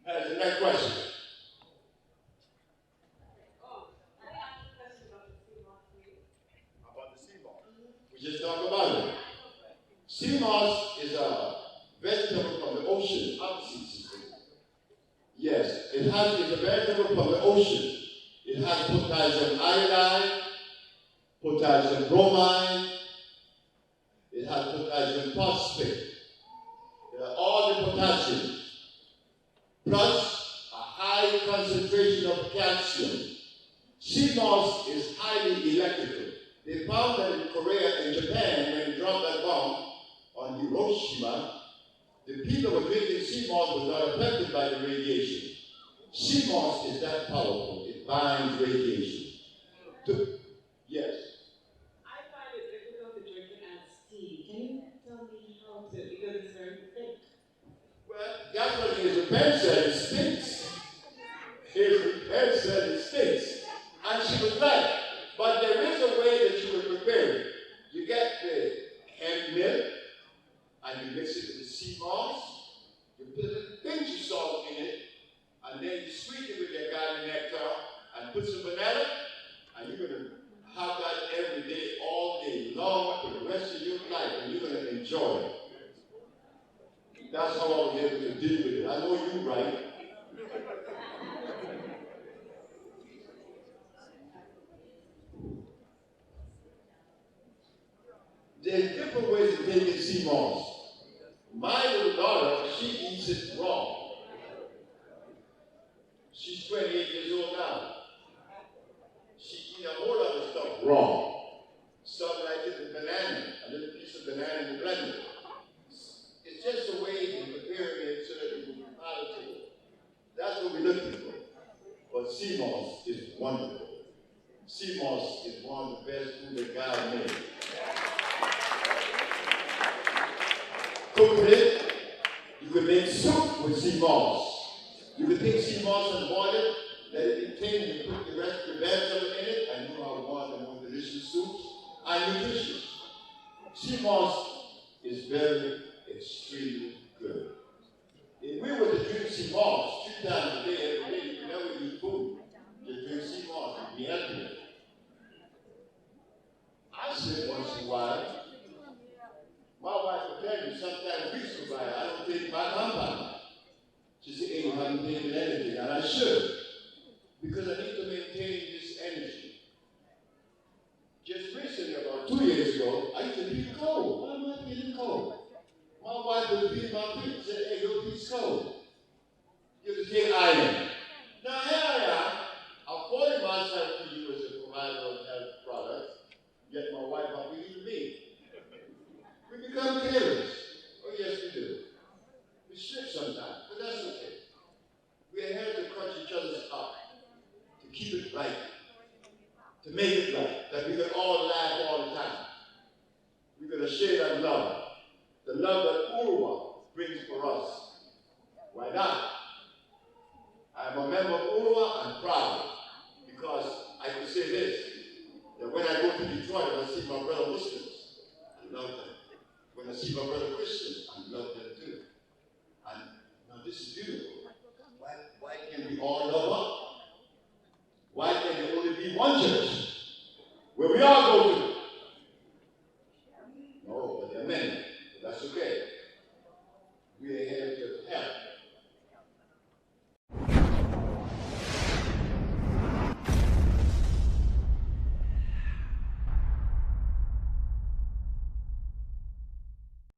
That's the next question. About the sea moss. We just talked about it. Sea moss is a vegetable from the ocean, obviously. Yes, it's a vegetable from the ocean. It has potassium iodide, potassium bromide, it has potassium phosphate. All the potassium, plus a high concentration of calcium. Sea moss is highly electrical. They found that in Korea and Japan, when they dropped that bomb on Hiroshima, the people who were drinking sea moss were not affected by the radiation. Sea moss is that powerful. It binds radiation. Yes. I find it difficult to drink it as tea. Can you tell me how to, because it's very thick? Well, that's what his pen said, it stinks. His pen said it stinks. And she was right. But there is a way that you would prepare it. You get the hemp milk, and you mix it with the sea moss. You put a pinch of salt in it, and then you sweeten it with your garden nectar, and put some banana, and you're going to have that every day, all day long, for the rest of your life, and you're going to enjoy it. That's how I was able to deal with it. I know you're right. There's different ways of taking sea moss. My little daughter, she eats it raw. She's 28 years old now. She eats a whole lot of stuff raw. Some like it with banana, a little piece of banana in the blender. It's just a way of preparing it so that it will be palatable. That's what we're looking for. But sea moss is wonderful. Sea moss is one of the best food that God made. Cook with it. You can make soup with sea moss. You can take sea moss and boil it, let it be tender, and put the rest of the vegetable in it, and you have one of the most delicious soups and nutritious. Sea moss is very, extremely good. If we were to drink sea moss 3 times a day, every day, you could never eat food. Just drink sea moss, it'd be healthier. I sip once in a while. My wife will tell you sometimes weeks go by, I don't take my compound. She said, hey, you haven't taken anything, and I should, because I need to maintain this energy. Just recently, about 2 years ago, I used to feel cold. Why am I feeling cold? My wife would feel my feet and say, hey, your feet's cold. You have to take iron. Now here I am, affording myself to you as a provider of health products, yet my wife won't believe me. We become careless. Oh yes, we do. We slip sometimes, but that's okay. We are here to crunch each other's up, to keep it right, to make it right, that we can all laugh all the time. We're going to share that love, the love that Urwa brings for us. Why not? I'm a member of Urwa, I'm proud, because I can say this, that when I go to Detroit and I see my brother Muslims, I love them. When I see my brother Christians, I love them too. And now this is beautiful.